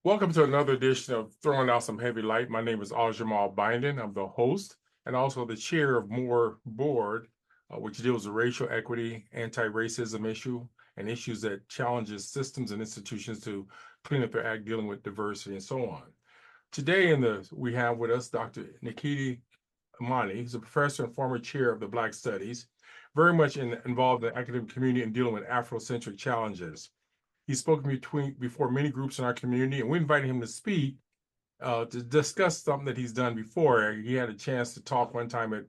Welcome to another edition of Throwing Out Some Heavy Light. My name is Jamal Binding. I'm the host and also the chair of More Board, which deals with racial equity, anti-racism issue, and issues that challenges systems and institutions to clean up their act dealing with diversity and so on. Today we have with us Dr. Nikitah Imani. He's a professor and former chair of the Black Studies, very much involved in the academic community and dealing with Afrocentric challenges. He's spoken before many groups in our community, and we invited him to speak to discuss something that he's done before. He had a chance to talk one time at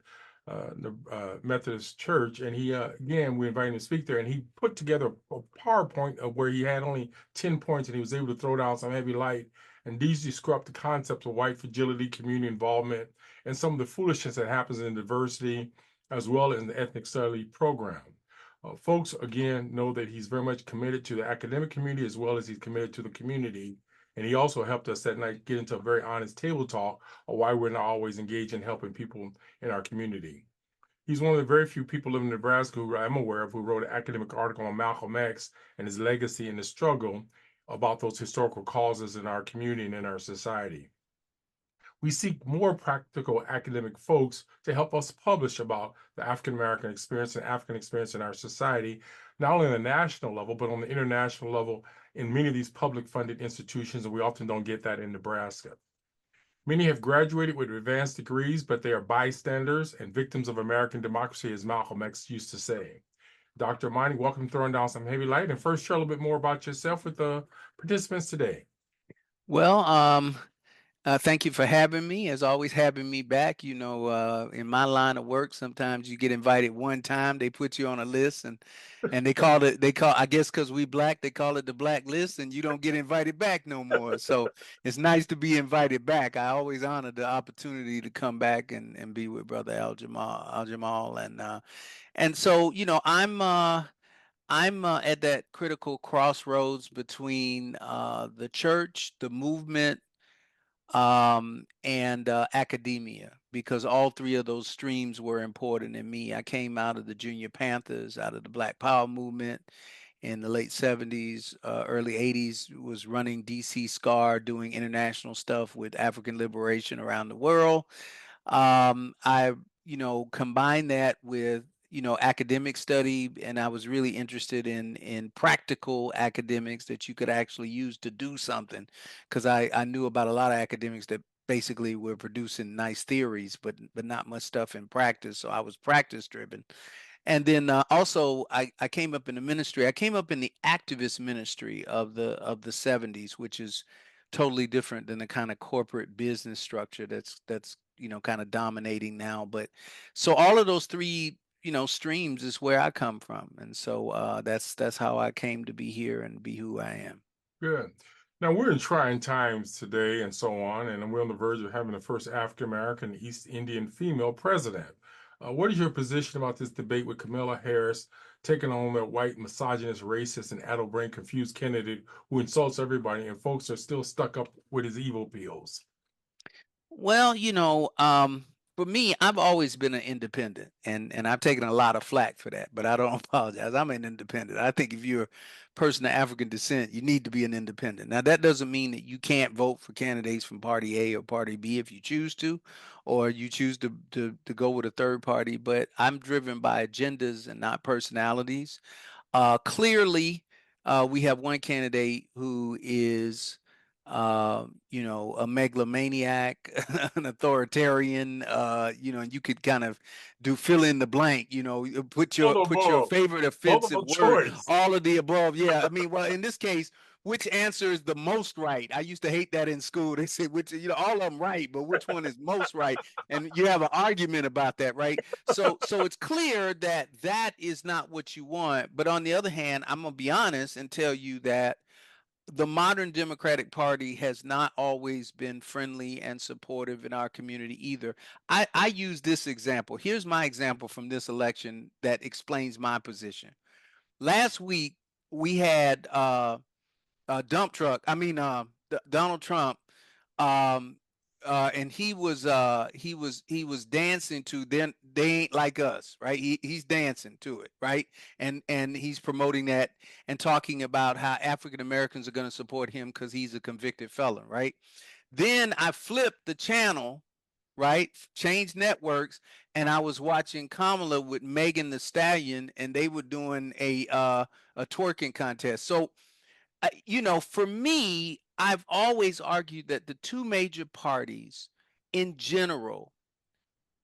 the Methodist Church, and again, we invited him to speak there, and he put together a PowerPoint of where he had only 10 points, and he was able to throw down some heavy light and describe the concepts of white fragility, community involvement, and some of the foolishness that happens in diversity, as well as in the ethnic study program. Folks, again, know that he's very much committed to the academic community as well as he's committed to the community. And he also helped us that night get into a very honest table talk of why we're not always engaged in helping people in our community. He's one of the very few people living in Nebraska who I'm aware of who wrote an academic article on Malcolm X and his legacy and the struggle about those historical causes in our community and in our society. We seek more practical academic folks to help us publish about the African American experience and African experience in our society, not only on the national level, but on the international level in many of these public funded institutions, and we often don't get that in Nebraska. Many have graduated with advanced degrees, but they are bystanders and victims of American democracy, as Malcolm X used to say. Dr. Imani, welcome to Throwing Down Some Heavy Light. And first, share a little bit more about yourself with the participants today. Well, thank you for having me. As always, having me back. In my line of work, sometimes you get invited one time, they put you on a list, and I guess because we black, they call it the black list, and you don't get invited back no more. So it's nice to be invited back. I always honor the opportunity to come back and be with Brother Al Jamal, and so I'm at that critical crossroads between the church, the movement, and academia, because all three of those streams were important in me. I came out of the Junior Panthers, out of the Black Power movement in the late 70s, early 80s, was running DC SCAR, doing international stuff with African liberation around the world. I combined that with academic study, and I was really interested in practical academics that you could actually use to do something, because I knew about a lot of academics that basically were producing nice theories, but not much stuff in practice. So I was practice driven. And then also I came up in the ministry. I came up in the activist ministry of the 70s, which is totally different than the kind of corporate business structure that's kind of dominating now. But so all of those three streams is where I come from, and so that's how I came to be here and be who I am. Good. Now we're in trying times today and so on, and we're on the verge of having the first African American East Indian female president. What is your position about this debate with Kamala Harris taking on that white, misogynist, racist, and addle-brained, confused candidate who insults everybody, and folks are still stuck up with his evil pills? Well, for me, I've always been an independent, and I've taken a lot of flack for that, but I don't apologize. I'm an independent. I think if you're a person of African descent, you need to be an independent. Now, that doesn't mean that you can't vote for candidates from Party A or Party B if you choose to, or you choose to go with a third party. But I'm driven by agendas and not personalities. Clearly, we have one candidate who is, a megalomaniac, an authoritarian. And you could kind of do fill in the blank. Put All your the put your above. favorite offensive Multiple word. choice. All of the above. Yeah, I mean, well, in this case, which answer is the most right? I used to hate that in school. They said which, all of them right, but which one is most right? And you have an argument about that, right? So it's clear that that is not what you want. But on the other hand, I'm gonna be honest and tell you that the modern Democratic Party has not always been friendly and supportive in our community either. I use this example. Here's my example from this election that explains my position. Last week we had a dump truck. I mean, Donald Trump um, and he was dancing to then they ain't like us, right? He's dancing to it, right? And he's promoting that and talking about how African Americans are going to support him because he's a convicted felon, right? Then I flipped the channel, right? Changed networks, and I was watching Kamala with Megan the Stallion, and they were doing a twerking contest. So for me, I've always argued that the two major parties in general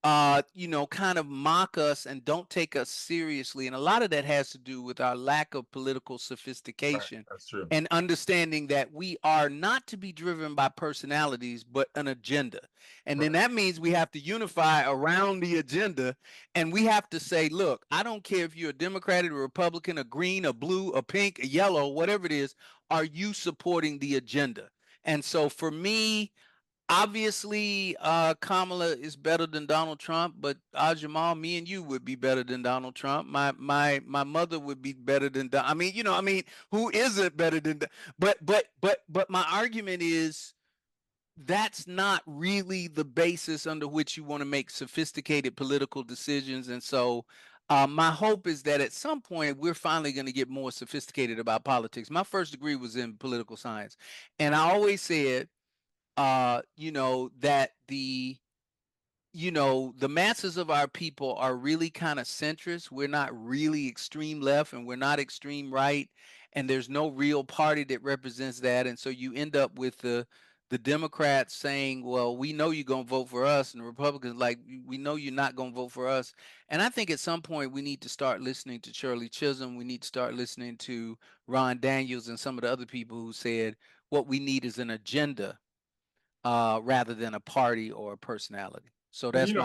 kind of mock us and don't take us seriously. And a lot of that has to do with our lack of political Right, sophistication that's true. and understanding that we are not to be driven by personalities, but an agenda. And then Right. that means we have to unify around the agenda. And we have to say, look, I don't care if you're a Democrat, a Republican, a green, a blue, a pink, a yellow, whatever it is, are you supporting the agenda? And so for me, obviously, Kamala is better than Donald Trump, but Jamal, me and you would be better than Donald Trump. My mother would be better than I mean, who isn't better than but my argument is that's not really the basis under which you want to make sophisticated political decisions. And so my hope is that at some point we're finally going to get more sophisticated about politics. My first degree was in political science, and I always said that the masses of our people are really kind of centrist. We're not really extreme left and we're not extreme right. And there's no real party that represents that. And so you end up with the Democrats saying, well, we know you're going to vote for us. And the Republicans, like, we know you're not going to vote for us. And I think at some point we need to start listening to Shirley Chisholm. We need to start listening to Ron Daniels and some of the other people who said what we need is an agenda rather than a party or a personality. So And you that's know,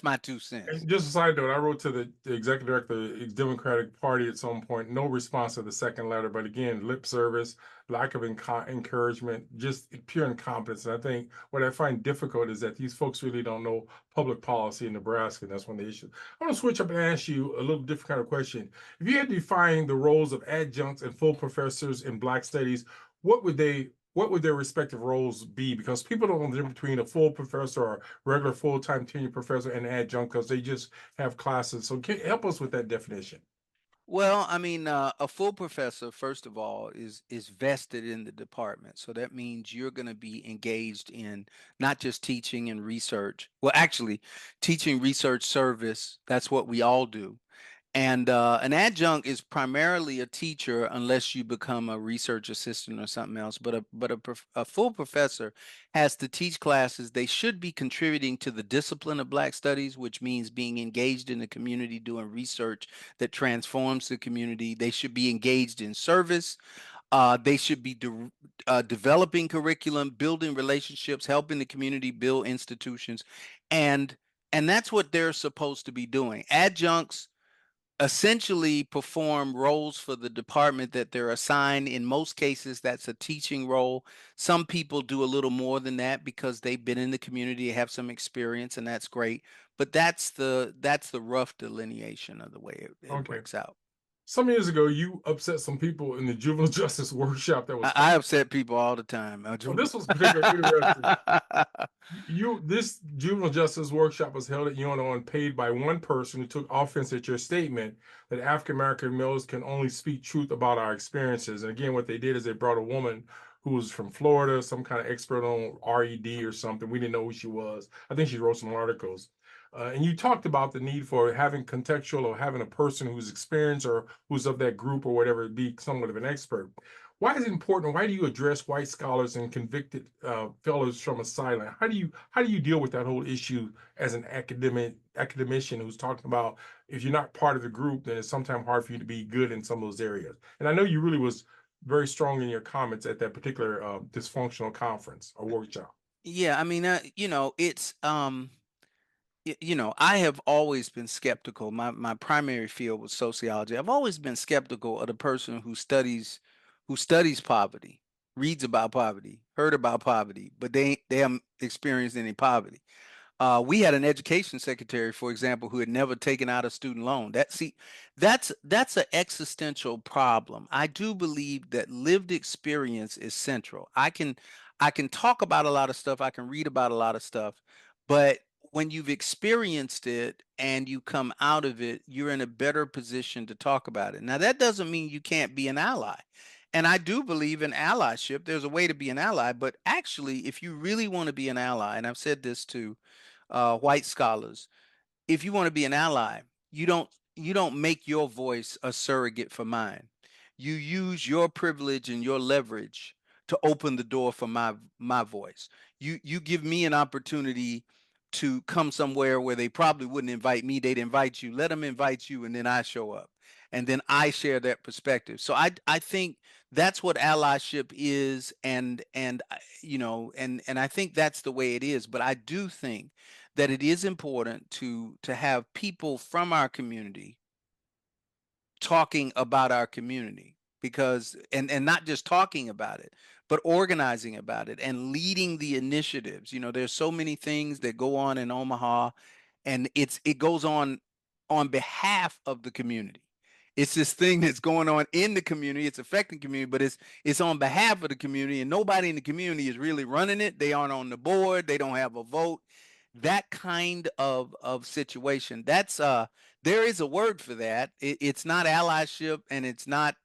my two cents. and just a side note, I wrote to the executive director of the Democratic Party at some point. No response to the second letter, but again, lip service, lack of encouragement, just pure incompetence. And I think what I find difficult is that these folks really don't know public policy in Nebraska. And that's one of the issues. I want to switch up and ask you a little different kind of question. If you had to define the roles of adjuncts and full professors in Black studies, what would they what would their respective roles be? Because people don't know the difference between a full professor or regular full-time tenure professor and adjunct because they just have classes. So can help us with that definition. Well, I mean, a full professor, first of all, is vested in the department. So that means you're going to be engaged in not just teaching and research. Well, actually, teaching, research, service. That's what we all do. And an adjunct is primarily a teacher unless you become a research assistant or something else. But a full professor has to teach classes. They should be contributing to the discipline of Black studies, which means being engaged in the community, doing research that transforms the community. They should be engaged in service. They should be developing curriculum, building relationships, helping the community build institutions, and and that's what they're supposed to be doing. Adjuncts essentially perform roles for the department that they're assigned. In most cases, that's a teaching role. Some people do a little more than that because they've been in the community, have some experience, and that's great. But that's the rough delineation of the way it Okay. works out. Some years ago, you upset some people in the juvenile justice workshop that was I upset people all the time. well, this was particularly interesting. This juvenile justice workshop was held at UNO and paid by one person who took offense at your statement that African American males can only speak truth about our experiences. And again, what they did is they brought a woman who was from Florida, some kind of expert on RED or something. We didn't know who she was. I think she wrote some articles. And you talked about the need for having contextual or having a person who's experienced or who's of that group or whatever be somewhat of an expert. Why is it important? Why do you address white scholars and convicted fellows from asylum? How do you deal with that whole issue as an academician who's talking about if you're not part of the group, then it's sometimes hard for you to be good in some of those areas. And I know you really was very strong in your comments at that particular dysfunctional conference or workshop. Yeah, I mean, it's I have always been skeptical. My primary field was sociology. I've always been skeptical of the person who studies poverty, reads about poverty, heard about poverty, but they haven't experienced any poverty. We had an education secretary, for example, who had never taken out a student loan. That's an existential problem. I do believe that lived experience is central. I can talk about a lot of stuff, I can read about a lot of stuff, but when you've experienced it and you come out of it, you're in a better position to talk about it. Now, that doesn't mean you can't be an ally. And I do believe in allyship. There's a way to be an ally, but actually, if you really want to be an ally, and I've said this to white scholars, if you want to be an ally, you don't make your voice a surrogate for mine. You use your privilege and your leverage to open the door for my voice. You give me an opportunity to come somewhere where they probably wouldn't invite me. They'd invite you. Let them invite you, and then I show up, and then I share that perspective. So I think that's what allyship is, and and I think that's the way it is. But I do think that it is important to have people from our community talking about our community, because and not just talking about it, but organizing about it and leading the initiatives. There's so many things that go on in Omaha, and it goes on behalf of the community. It's this thing that's going on in the community. It's affecting community, but it's on behalf of the community, and nobody in the community is really running it. They aren't on the board. They don't have a vote. That kind of situation. There is a word for that. It's not allyship, and it's not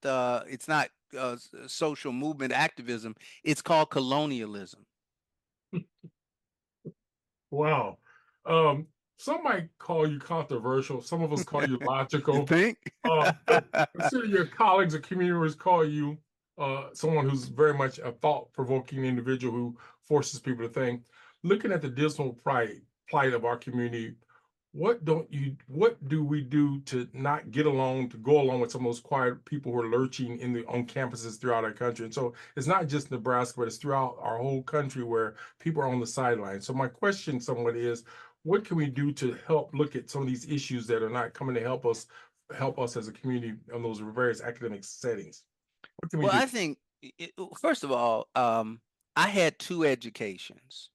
social movement activism. It's called colonialism. Wow. Um, some might call you controversial. Some of us call you You logical. think? I consider your colleagues and community members call you someone who's very much a thought-provoking individual who forces people to think. Looking at the dismal plight of our community, what do we do to not get along, to go along with some of those quiet people who are lurching on campuses throughout our country? And so it's not just Nebraska, but it's throughout our whole country where people are on the sidelines. So my question somewhat is, what can we do to help look at some of these issues that are not coming to help us as a community in those various academic settings? What can we Well, do? I think first of all, I had two educations.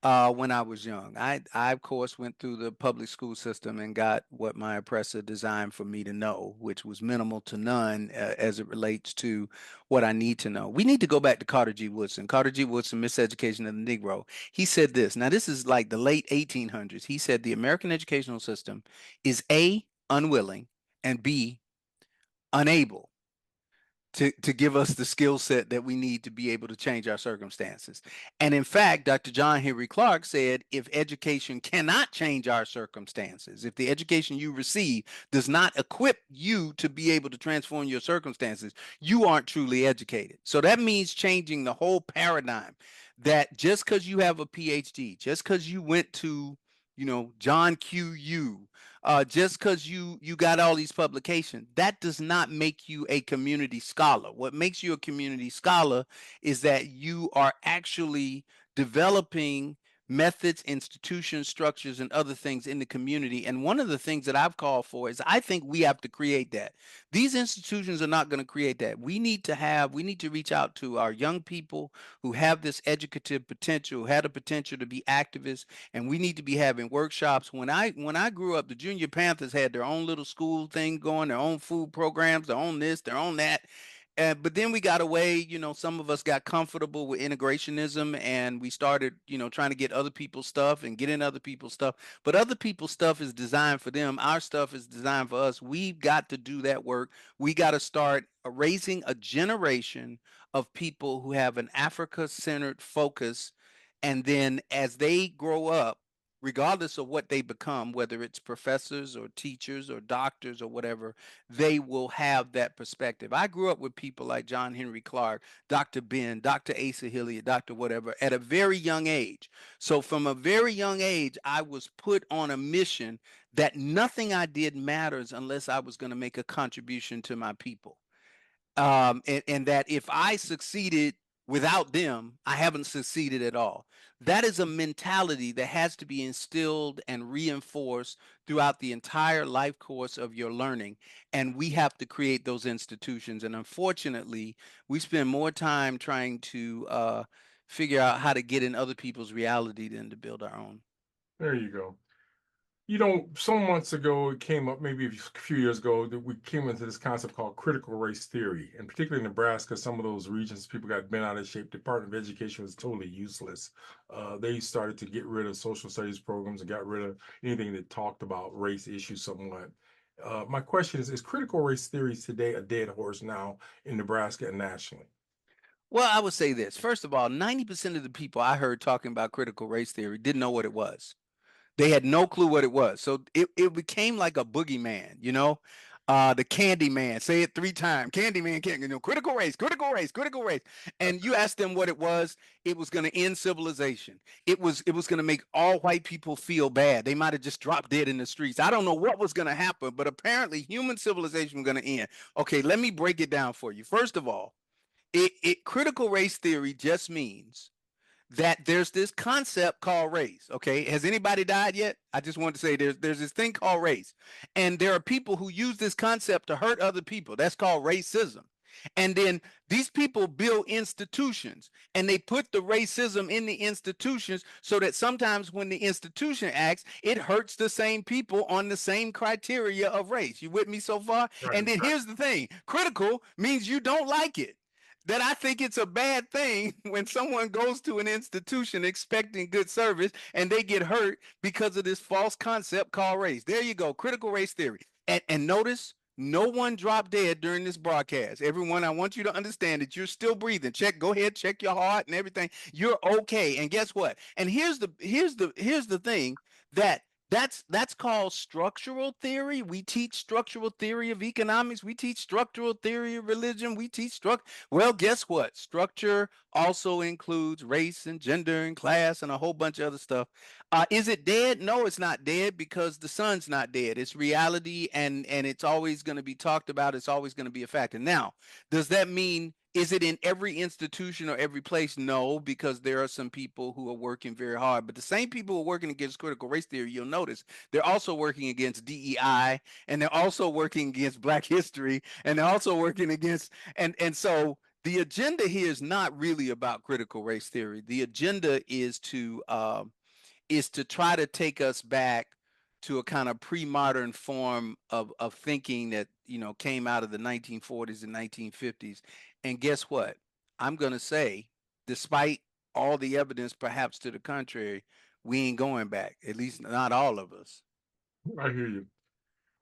When I was young. I of course went through the public school system and got what my oppressor designed for me to know, which was minimal to none as it relates to what I need to know. We need to go back to Carter G. Woodson. Carter G. Woodson, Miseducation of the Negro. He said this. Now, this is like the late 1800s. He said the American educational system is A, unwilling, and B, unable to give us the skill set that we need to be able to change our circumstances. And in fact, Dr. John Henry Clark said, if education cannot change our circumstances, if the education you receive does not equip you to be able to transform your circumstances, you aren't truly educated. So that means changing the whole paradigm, that just because you have a PhD, just because you went to John Q. U, just because you got all these publications, that does not make you a community scholar. What makes you a community scholar is that you are actually developing methods, institutions, structures, and other things in the community. And one of the things that I've called for is, I think we have to create that. These institutions are not going to create that. We need to reach out to our young people who have this educative potential, who had a potential to be activists, and we need to be having workshops. When I grew up, the Junior Panthers had their own little school thing going, their own food programs, their own this, their own that. But then we got away, some of us got comfortable with integrationism, and we started, trying to get other people's stuff and get in other people's stuff. But other people's stuff is designed for them. Our stuff is designed for us. We've got to do that work. We got to start raising a generation of people who have an Africa-centered focus. And then as they grow up, regardless of what they become, whether it's professors or teachers or doctors or whatever, they will have that perspective. I grew up with people like John Henry Clark, Dr. Ben, Dr. Asa Hilliard, Dr. whatever, at a very young age. So from a very young age, I was put on a mission that nothing I did matters unless I was going to make a contribution to my people. And that if I succeeded without them, I haven't succeeded at all. That is a mentality that has to be instilled and reinforced throughout the entire life course of your learning. And we have to create those institutions. And unfortunately, we spend more time trying to figure out how to get in other people's reality than to build our own. There you go. Some months ago, it came up, maybe a few years ago, that we came into this concept called critical race theory. And particularly in Nebraska, some of those regions, people got bent out of shape. Department of Education was totally useless. They started to get rid of social studies programs and got rid of anything that talked about race issues somewhat. My question is critical race theory today a dead horse now in Nebraska and nationally? Well, I would say this. First of all, 90% of the people I heard talking about critical race theory didn't know what it was. They had no clue what it was. So it became like a boogeyman, the candy man. Say it 3 times. Candy man, can't, critical race, critical race, critical race. And you asked them what it was going to end civilization. It was going to make all white people feel bad. They might have just dropped dead in the streets. I don't know what was going to happen, but apparently human civilization was going to end. Okay, let me break it down for you. First of all, it critical race theory just means that there's this concept called race. Okay, has anybody died yet? I just want to say there's this thing called race, and there are people who use this concept to hurt other people. That's called racism. And then these people build institutions and they put the racism in the institutions so that sometimes when the institution acts, it hurts the same people on the same criteria of race. You with me so far? Right, And then right. here's the thing, critical means you don't like it, that I think it's a bad thing when someone goes to an institution expecting good service and they get hurt because of this false concept called race. There you go, critical race theory. And notice no one dropped dead during this broadcast. Everyone, I want you to understand that you're still breathing. Go ahead, check your heart and everything. You're okay. And guess what? And here's the thing that that's called structural theory. We teach structural theory of economics. We teach structural theory of religion. We teach well, guess what? Structure also includes race and gender and class and a whole bunch of other stuff. Is it dead? No, it's not dead because the sun's not dead. It's reality, and it's always going to be talked about. It's always going to be a factor. Now, does that mean is it in every institution or every place? No, because there are some people who are working very hard. But the same people who are working against critical race theory, you'll notice they're also working against DEI, and they're also working against Black history, and they're also working against and so the agenda here is not really about critical race theory. The agenda is to try to take us back to a kind of pre-modern form of thinking that came out of the 1940s and 1950s. And guess what? I'm going to say, despite all the evidence perhaps to the contrary, we ain't going back. At least not all of us. I hear you.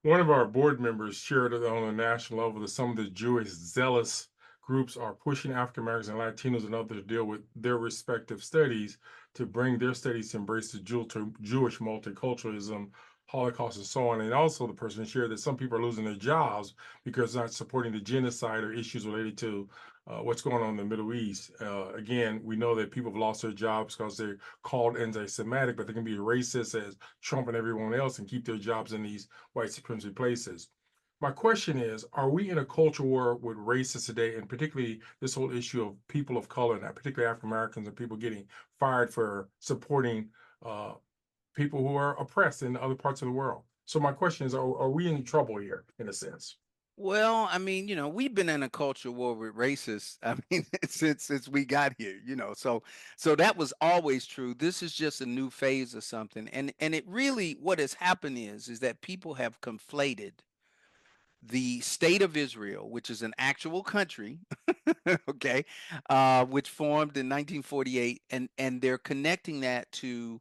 One of our board members shared it on a national level that some of the Jewish zealous groups are pushing African Americans and Latinos and others to deal with their respective studies to bring their studies to embrace the Jewish multiculturalism, Holocaust, and so on. And also, the person shared that some people are losing their jobs because they're not supporting the genocide or issues related to what's going on in the Middle East. Again, we know that people have lost their jobs because they're called anti-Semitic, but they can be racist as Trump and everyone else and keep their jobs in these white supremacy places. My question is, are we in a culture war with racists today, and particularly this whole issue of people of color, and particularly African Americans and people getting fired for supporting uh, people who are oppressed in other parts of the world? So my question is, are we in trouble here, in a sense? Well, I mean, we've been in a culture war with racists. I mean, since we got here, so that was always true. This is just a new phase or something. And it really what has happened is that people have conflated the state of Israel, which is an actual country, okay, which formed in 1948, and they're connecting that to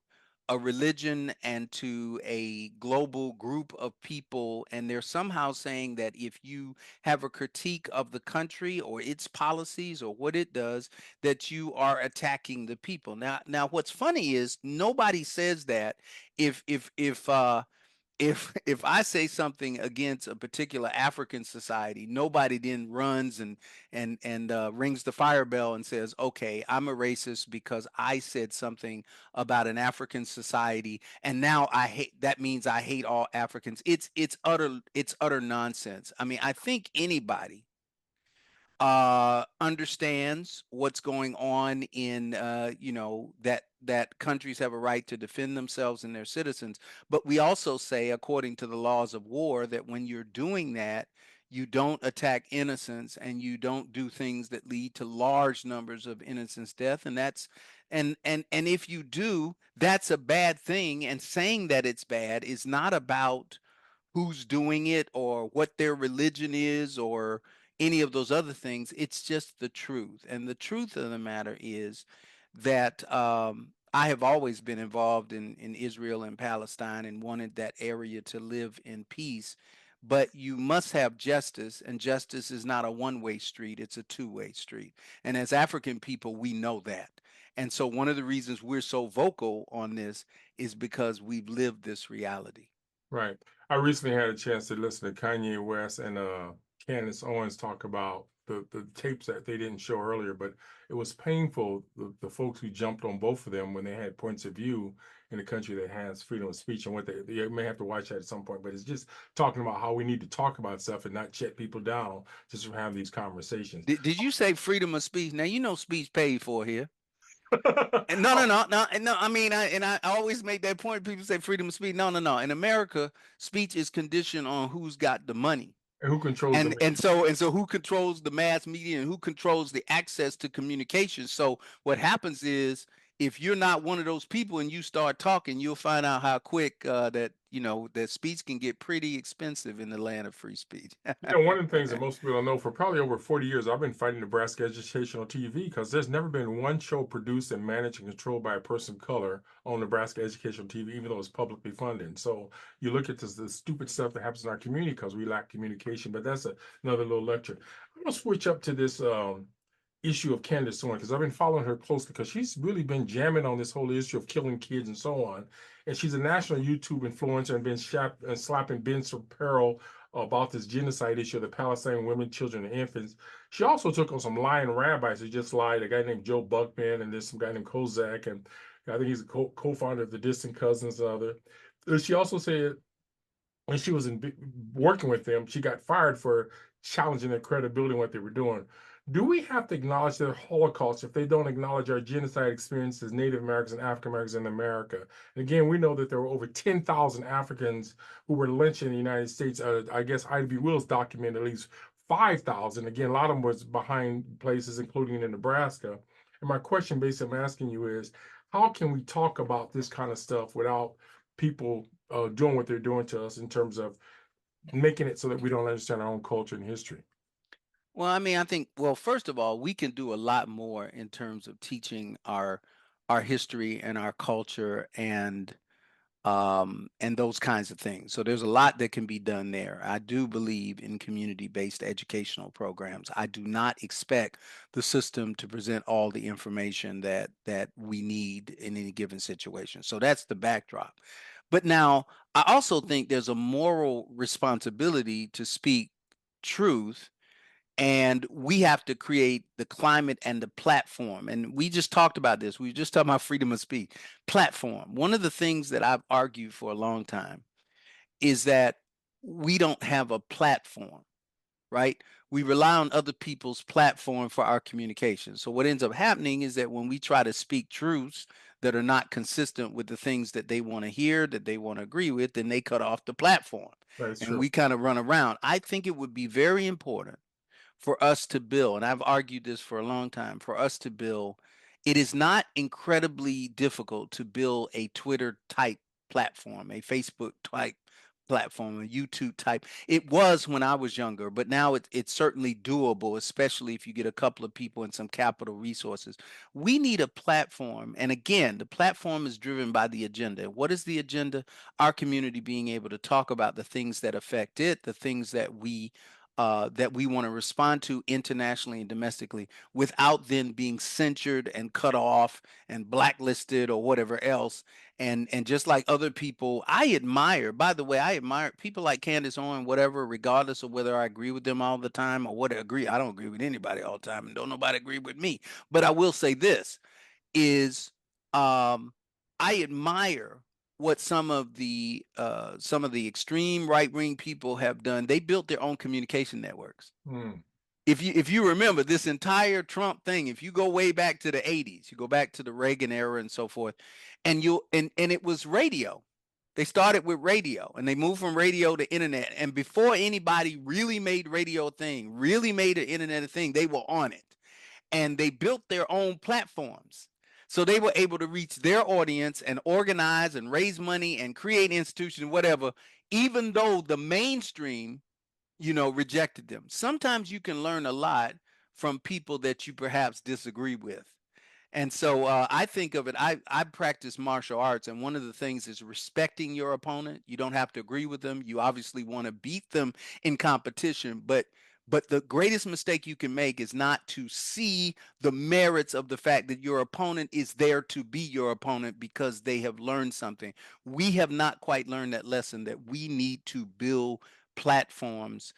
a religion and to a global group of people, and they're somehow saying that if you have a critique of the country or its policies or what it does, that you are attacking the people. Now, what's funny is nobody says that if I say something against a particular African society, nobody then runs and rings the fire bell and says, "Okay, I'm a racist because I said something about an African society, and now I hate. That means I hate all Africans." It's utter nonsense. I mean, I think anybody understands what's going on in that countries have a right to defend themselves and their citizens, but we also say according to the laws of war that when you're doing that you don't attack innocence, and you don't do things that lead to large numbers of innocents death. And that's and if you do, that's a bad thing. And saying that it's bad is not about who's doing it or what their religion is or any of those other things. It's just the truth. And the truth of the matter is that I have always been involved in Israel and Palestine and wanted that area to live in peace. But you must have justice, and justice is not a one-way street, it's a two-way street. And as African people, we know that. And so one of the reasons we're so vocal on this is because we've lived this reality. Right. I recently had a chance to listen to Kanye West and Candace Owens talk about the tapes that they didn't show earlier, but it was painful, the folks who jumped on both of them when they had points of view in a country that has freedom of speech, and what they may have to watch that at some point, but it's just talking about how we need to talk about stuff and not shut people down just from having these conversations. Did you say freedom of speech? Now you know speech paid for here. And no. I mean, I always make that point. People say freedom of speech. No. In America, speech is conditioned on who's got the money. And who controls the And so who controls the mass media and who controls the access to communication. So what happens is, if you're not one of those people and you start talking, you'll find out how quick that speech can get pretty expensive in the land of free speech. One of the things that most people don't know, for probably over 40 years, I've been fighting Nebraska educational TV because there's never been one show produced and managed and controlled by a person of color on Nebraska educational TV, even though it's publicly funded. So you look at the stupid stuff that happens in our community because we lack communication, but that's another little lecture. I'm going to switch up to this issue of Candace Owens because I've been following her closely because she's really been jamming on this whole issue of killing kids and so on. And she's a national YouTube influencer and been slapping Ben Shapiro about this genocide issue of the Palestinian women, children, and infants. She also took on some lying rabbis who just lied. A guy named Joe Buckman, and there's some guy named Kozak, and I think he's a co-founder of the Distant Cousins and other. She also said when she was working with them, she got fired for challenging their credibility and what they were doing. Do we have to acknowledge their Holocaust if they don't acknowledge our genocide experience as Native Americans and African Americans in America? And again, we know that there were over 10,000 Africans who were lynched in the United States. I guess Ida B. Wells documented at least 5,000. Again, a lot of them was behind places, including in Nebraska. And my question, basically, I'm asking you is, how can we talk about this kind of stuff without people doing what they're doing to us in terms of making it so that we don't understand our own culture and history? Well, I mean, I think, well, first of all, we can do a lot more in terms of teaching our history and our culture and those kinds of things. So there's a lot that can be done there. I do believe in community-based educational programs. I do not expect the system to present all the information that we need in any given situation. So that's the backdrop. But now I also think there's a moral responsibility to speak truth, and we have to create the climate and the platform. And we just talked about this. We just talked about freedom of speech. Platform. One of the things that I've argued for a long time is that we don't have a platform, right? We rely on other people's platform for our communication. So what ends up happening is that when we try to speak truths that are not consistent with the things that they want to hear, that they want to agree with, then they cut off the platform. That's And true. we kind of run around. I think it would be very important for us to build, and I've argued this for a long time, for us to build, it is not incredibly difficult to build a Twitter type platform, a Facebook type platform, a YouTube type. It was when I was younger, but now it's certainly doable, especially if you get a couple of people and some capital resources. We need a platform. And again, the platform is driven by the agenda. What is the agenda? Our community being able to talk about the things that affect it, the things that we want to respond to internationally and domestically, without then being censored and cut off and blacklisted or whatever else. And just like other people, I admire, by the way, I admire people like Candace Owens, whatever, regardless of whether I agree with them all the time or what I agree. I don't agree with anybody all the time, and don't nobody agree with me. But I will say this is, I admire what some of the extreme right wing people have done. They built their own communication networks. Hmm. If you remember this entire Trump thing, if you go way back to the 80s, you go back to the Reagan era and so forth, and it was radio. They started with radio and they moved from radio to internet. And before anybody really made radio a thing, really made the internet a thing, they were on it. And they built their own platforms. So they were able to reach their audience and organize and raise money and create institutions, whatever, even though the mainstream, rejected them. Sometimes you can learn a lot from people that you perhaps disagree with. And so I think of it. I practice martial arts, and one of the things is respecting your opponent. You don't have to agree with them. You obviously want to beat them in competition, but the greatest mistake you can make is not to see the merits of the fact that your opponent is there to be your opponent because they have learned something. We have not quite learned that lesson that we need to build platforms,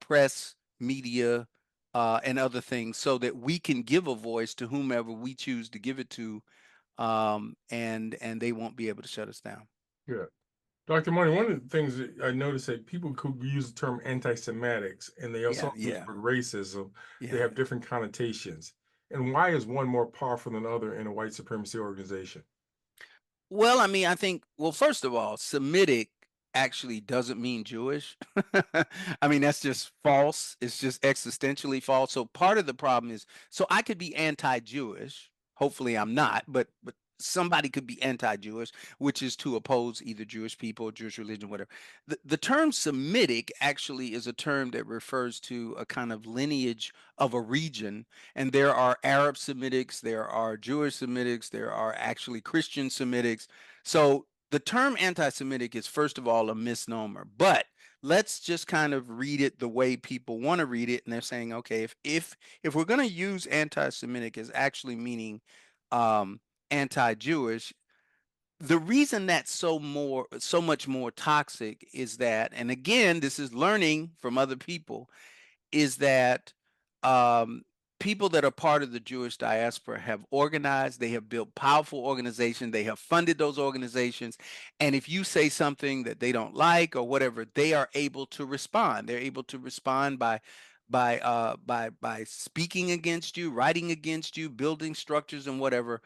press, media, and other things so that we can give a voice to whomever we choose to give it to, and they won't be able to shut us down. Yeah. Dr. Money, one of the things that I noticed that people could use the term anti-Semitics and they Yeah, also use yeah, the word racism. They yeah. have different connotations. And why is one more powerful than the other in a white supremacy organization? Well, I mean, I think, well, first of all, Semitic actually doesn't mean Jewish. I mean, that's just false. It's just existentially false. So part of the problem is, so I could be anti-Jewish. Hopefully I'm not, but somebody could be anti-Jewish, which is to oppose either Jewish people or Jewish religion, whatever. The term Semitic actually is a term that refers to a kind of lineage of a region, and there are Arab Semitics, there are Jewish Semitics, there are actually Christian Semitics. So the term anti-Semitic is first of all a misnomer, but let's just kind of read it the way people want to read it, and they're saying, okay, if we're going to use anti-Semitic as actually meaning um, anti-Jewish, the reason that's so much more toxic is that, and again, this is learning from other people, is that um, people that are part of the Jewish diaspora have organized, they have built powerful organizations, they have funded those organizations. And if you say something that they don't like or whatever, they are able to respond. They're able to respond by speaking against you, writing against you, building structures and whatever.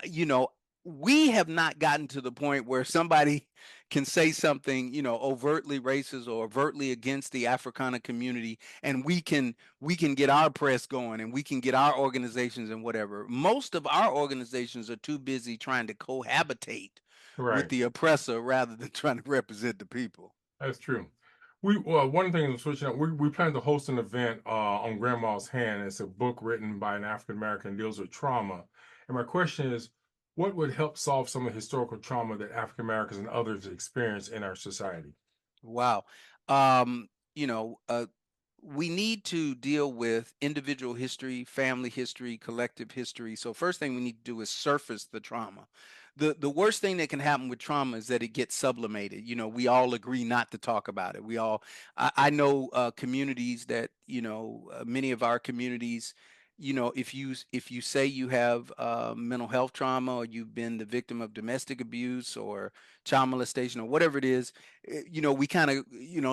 you know, we have not gotten to the point where somebody can say something, overtly racist or overtly against the Africana community, and we can get our press going and we can get our organizations and whatever. Most of our organizations are too busy trying to cohabitate with Right. the oppressor rather than trying to represent the people. That's true. One thing I'm switching up. We plan to host an event on Grandma's Hand. It's a book written by an African American deals with trauma. And my question is, what would help solve some of the historical trauma that African Americans and others experience in our society? Wow. Um, you know, we need to deal with individual history, family history, collective history. So first thing we need to do is surface the trauma. The worst thing that can happen with trauma is that it gets sublimated. We all agree not to talk about it. I know communities that, many of our communities, if you say you have mental health trauma or you've been the victim of domestic abuse or child molestation or whatever it is, we kind of,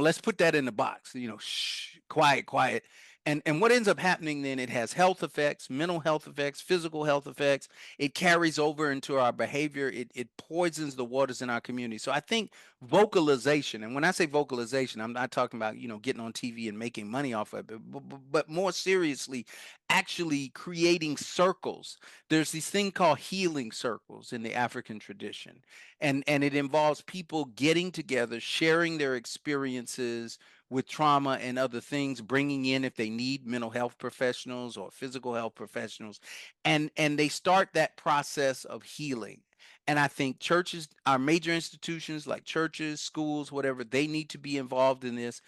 let's put that in the box, shh, quiet, quiet. And what ends up happening then, it has health effects, mental health effects, physical health effects. It carries over into our behavior. It poisons the waters in our community. So I think vocalization, and when I say vocalization, I'm not talking about, getting on TV and making money off of it, but more seriously, actually creating circles. There's this thing called healing circles in the African tradition, and it involves people getting together, sharing their experiences with trauma and other things, bringing in, if they need, mental health professionals or physical health professionals, and they start that process of healing. And I think churches, our major institutions like churches, schools, whatever, they need to be involved in this.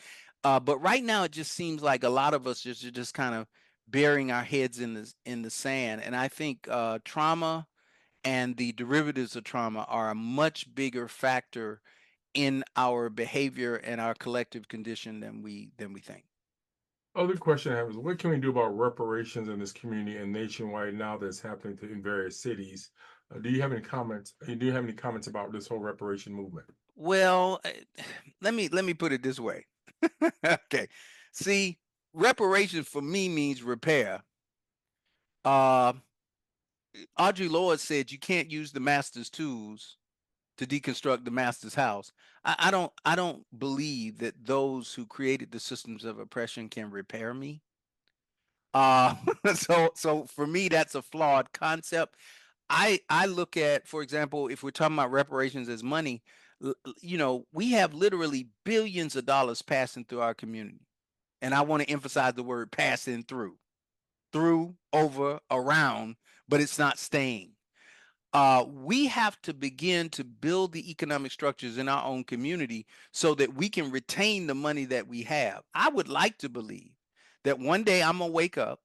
But right now, it just seems like a lot of us just kind of burying our heads in the sand. And I think trauma and the derivatives of trauma are a much bigger factor in our behavior and our collective condition than we think. Other question I have is, what can we do about reparations in this community and nationwide now that's happening in various cities? Do you have any comments? Do you have any comments about this whole reparation movement? Well, let me put it this way. Okay, see, reparations for me means repair. Uh, Audre Lorde said you can't use the master's tools to deconstruct the master's house. I don't believe that those who created the systems of oppression can repair me. Uh, so for me, that's a flawed concept. I look at, for example, if we're talking about reparations as money, we have literally billions of dollars passing through our community, and I want to emphasize the word passing through, over, around, but it's not staying. We have to begin to build the economic structures in our own community so that we can retain the money that we have. I would like to believe that one day I'm gonna wake up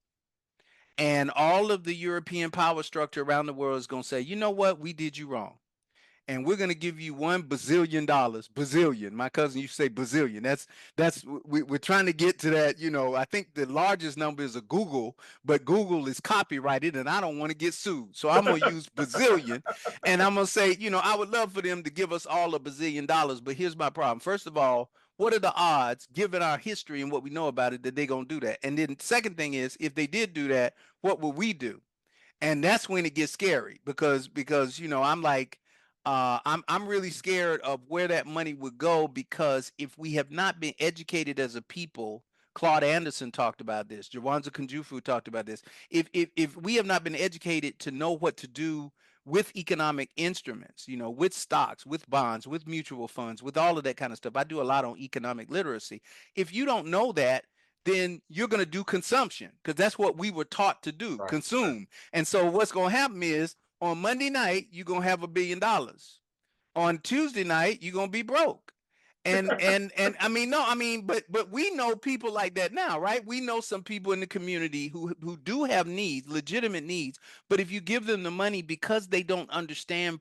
and all of the European power structure around the world is gonna say, you know what, we did you wrong, and we're gonna give you $1 bazillion. Bazillion. My cousin used to say bazillion. We're trying to get to that. I think the largest number is a Google, but Google is copyrighted, and I don't want to get sued, so I'm gonna use bazillion, and I'm gonna say, I would love for them to give us all $1 bazillion, but here's my problem. First of all, what are the odds, given our history and what we know about it, that they're gonna do that? And then second thing is, if they did do that, what would we do? And that's when it gets scary, because I'm like, I'm really scared of where that money would go, because if we have not been educated as a people, Claude Anderson talked about this, Jawanza Kunjufu talked about this. If we have not been educated to know what to do with economic instruments, with stocks, with bonds, with mutual funds, with all of that kind of stuff. I do a lot on economic literacy. If you don't know that, then you're going to do consumption, because that's what we were taught to do, Right. consume. And so what's going to happen is, on Monday night, you're going to have $1 billion. On Tuesday night, you're going to be broke. And I mean, no, I mean, but we know people like that now, right? We know some people in the community who do have needs, legitimate needs, but if you give them the money, because they don't understand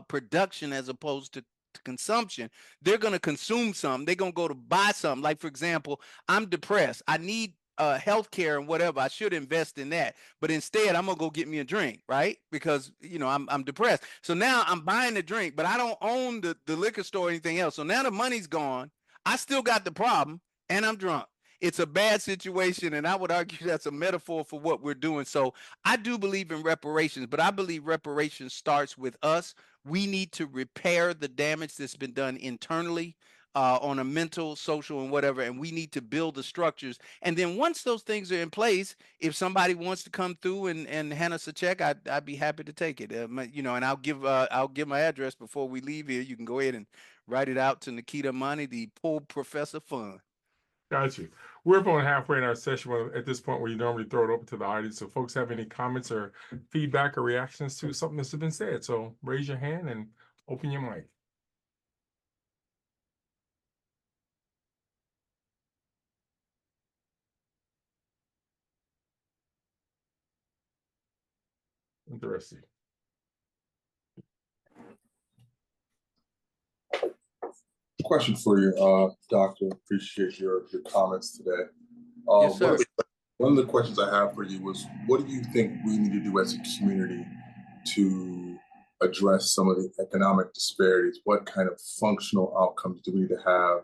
production as opposed to consumption, they're going to consume something. They're going to go to buy something. Like, for example, I'm depressed. I need health care and whatever. I should invest in that. But instead, I'm gonna go get me a drink, right? Because I'm depressed. So now I'm buying the drink, but I don't own the liquor store or anything else. So now the money's gone. I still got the problem, and I'm drunk. It's a bad situation, and I would argue that's a metaphor for what we're doing. So I do believe in reparations, but I believe reparations starts with us. We need to repair the damage that's been done internally, on a mental, social, and whatever, and we need to build the structures. And then once those things are in place, if somebody wants to come through and hand us a check, I'd be happy to take it. And I'll give my address before we leave here. You can go ahead and write it out to Nikitah Imani, the Poor Professor Fund. Got you. We're about halfway in our session at this point where you normally throw it open to the audience. So folks have any comments or feedback or reactions to something that's been said. So raise your hand and open your mic. Interesting. Question for you, Doctor. Appreciate your comments today. Yes, sir. One of the questions I have for you was, what do you think we need to do as a community to address some of the economic disparities? What kind of functional outcomes do we need to have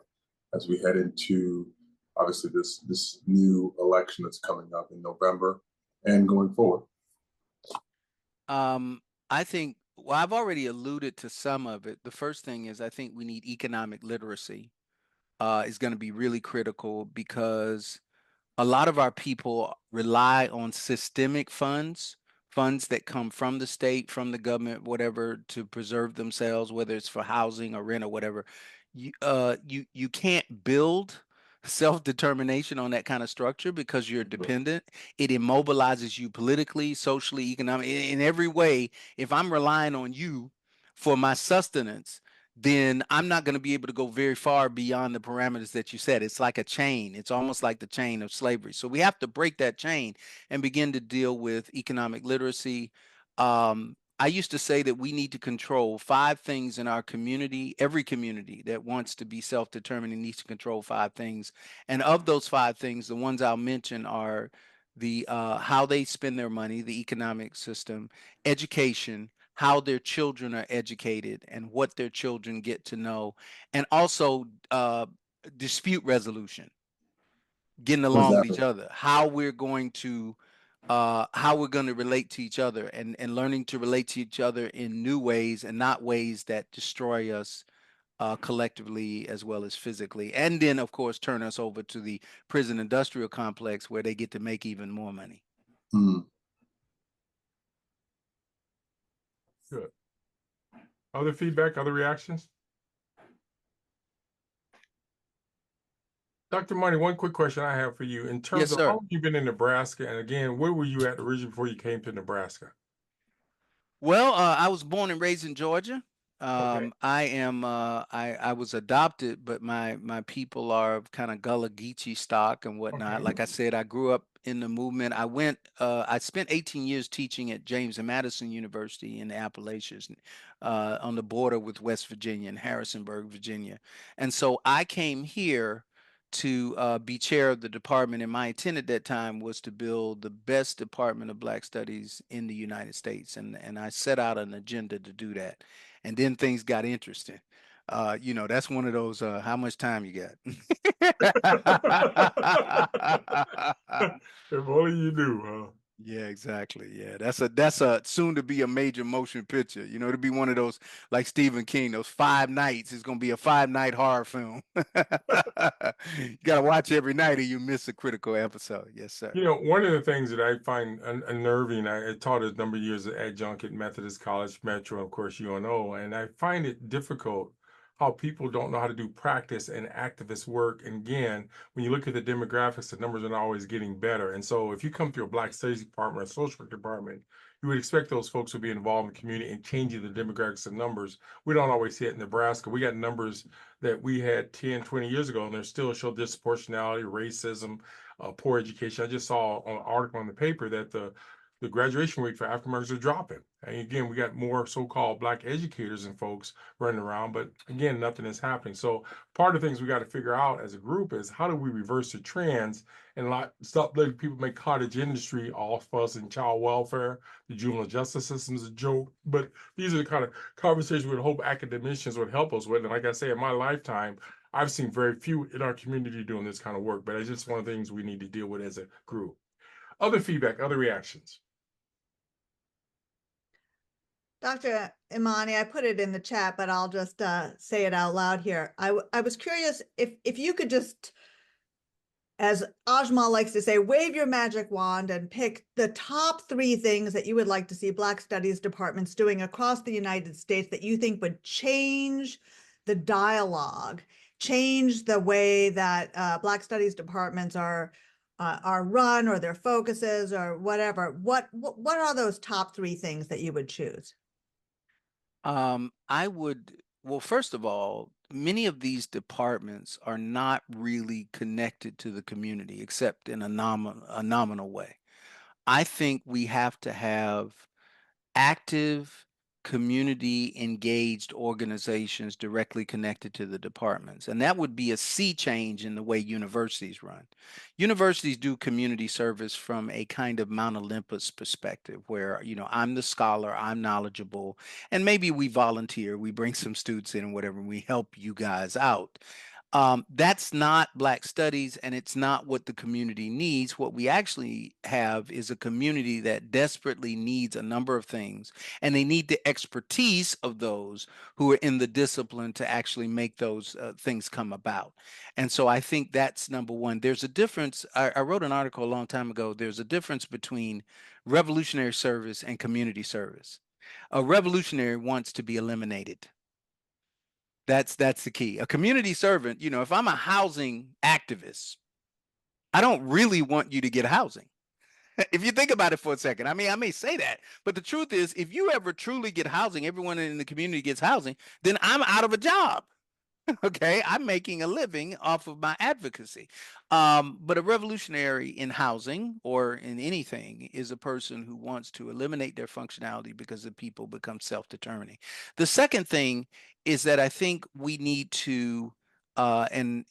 as we head into, obviously, this new election that's coming up in November and going forward? I think, well, I've already alluded to some of it. The first thing is, I think we need economic literacy. Is going to be really critical, because a lot of our people rely on systemic funds that come from the state, from the government, whatever, to preserve themselves, whether it's for housing or rent or whatever. You can't build self-determination on that kind of structure, because you're dependent. It immobilizes you politically, socially, economically, in every way. If I'm relying on you for my sustenance, then I'm not going to be able to go very far beyond the parameters that you said. It's like a chain. It's almost like the chain of slavery. So we have to break that chain and begin to deal with economic literacy. I used to say that we need to control 5 things in our community. Every community that wants to be self-determining needs to control 5 things. And of those 5 things, the ones I'll mention are the how they spend their money, the economic system, education, how their children are educated and what their children get to know, and also dispute resolution, getting What is along with that? each other, how we're going to how we're going to relate to each other, and learning to relate to each other in new ways and not ways that destroy us collectively as well as physically. And then, of course, turn us over to the prison industrial complex where they get to make even more money. Mm. Good. Other feedback, other reactions? Dr. Money, one quick question I have for you. In terms Yes, of how sir. long you've been in Nebraska, and again, where were you at originally before you came to Nebraska? Well, I was born and raised in Georgia. Okay. I was adopted, but my people are kind of Gullah Geechee stock and whatnot. Okay. Like I said, I grew up in the movement. I spent 18 years teaching at James and Madison University in the Appalachians, on the border with West Virginia and Harrisonburg, Virginia. And so I came here to be chair of the department, and my intent at that time was to build the best department of Black Studies in the United States, and I set out an agenda to do that. And then things got interesting. That's one of those how much time you got? If only you knew, huh? Yeah, exactly. Yeah, that's a soon to be a major motion picture. To be one of those like Stephen King, those 5 nights. It's gonna be a 5 night horror film. You gotta watch every night or you miss a critical episode. Yes, sir. One of the things that I find unnerving, I taught a number of years at adjunct at Methodist College, Metro, and of course, UNO, and I find it difficult how people don't know how to do practice and activist work. And again, when you look at the demographics, the numbers are not always getting better. And so if you come to a Black Studies department or social work department, you would expect those folks to be involved in the community and changing the demographics and numbers. We don't always see it in Nebraska. We got numbers that we had 10, 20 years ago, and they still show disproportionality, racism, poor education. I just saw an article in the paper that the graduation rate for African Americans are dropping. And again, we got more so-called Black educators and folks running around, but again, nothing is happening. So part of the things we got to figure out as a group is how do we reverse the trends and stop letting people make cottage industry all fuss and child welfare. The juvenile justice system is a joke, but these are the kind of conversations we hope academicians would help us with. And like I say, in my lifetime, I've seen very few in our community doing this kind of work, but it's just one of the things we need to deal with as a group. Other feedback, other reactions. Dr. Imani, I put it in the chat, but I'll just say it out loud here. I was curious if you could just, as Ajmal likes to say, wave your magic wand and pick the top 3 things that you would like to see Black Studies departments doing across the United States that you think would change the dialogue, change the way that Black Studies departments are run or their focuses or whatever. What are those top 3 things that you would choose? Well, first of all, many of these departments are not really connected to the community except in a nominal way. I think we have to have active, community engaged organizations directly connected to the departments. And that would be a sea change in the way universities run. Universities do community service from a kind of Mount Olympus perspective where, I'm the scholar, I'm knowledgeable, and maybe we volunteer, we bring some students in and whatever, and we help you guys out. That's not Black Studies, and it's not what the community needs. What we actually have is a community that desperately needs a number of things, and they need the expertise of those who are in the discipline to actually make those things come about. And so I think that's number one. There's a difference. I wrote an article a long time ago. There's a difference between revolutionary service and community service. A revolutionary wants to be eliminated. That's the key. A community servant, if I'm a housing activist, I don't really want you to get housing. If you think about it for a second, I mean, I may say that, but the truth is, if you ever truly get housing, everyone in the community gets housing, then I'm out of a job. Okay, I'm making a living off of my advocacy. But a revolutionary in housing or in anything is a person who wants to eliminate their functionality because the people become self-determining. The second thing is that I think we need to, and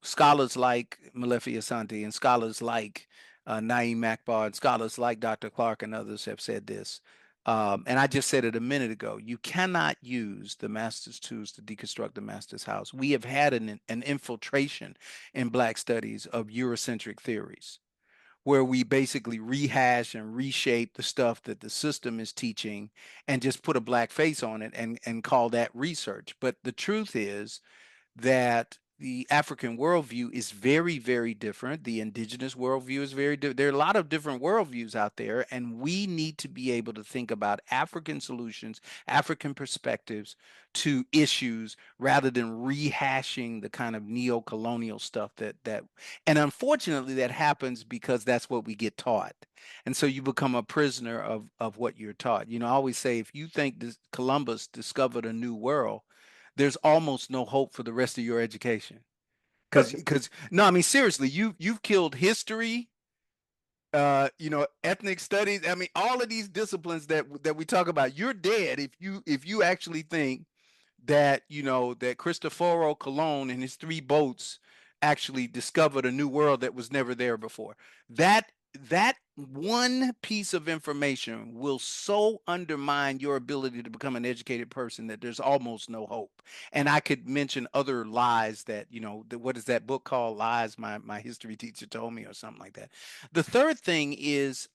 scholars like Malefi Asante and scholars like Naeem Akbar and scholars like Dr. Clark and others have said this. And I just said it a minute ago. You cannot use the master's tools to deconstruct the master's house. We have had an infiltration in Black studies of Eurocentric theories. where we basically rehash and reshape the stuff that the system is teaching and just put a black face on it and call that research. But the truth is that the African worldview is very, very different. The indigenous worldview is very different. There are a lot of different worldviews out there, and we need to be able to think about African solutions, African perspectives to issues rather than rehashing the kind of neo-colonial stuff and unfortunately that happens because that's what we get taught. And so you become a prisoner of what you're taught. I always say if you think Columbus discovered a new world, there's almost no hope for the rest of your education. Because no, I mean seriously, you've killed history, ethnic studies. I mean, all of these disciplines that we talk about, you're dead if you actually think that that Cristoforo Colon and his 3 boats actually discovered a new world that was never there before. That one piece of information will so undermine your ability to become an educated person that there's almost no hope. And I could mention other lies that, what is that book called? Lies my history teacher told me, or something like that. The third thing is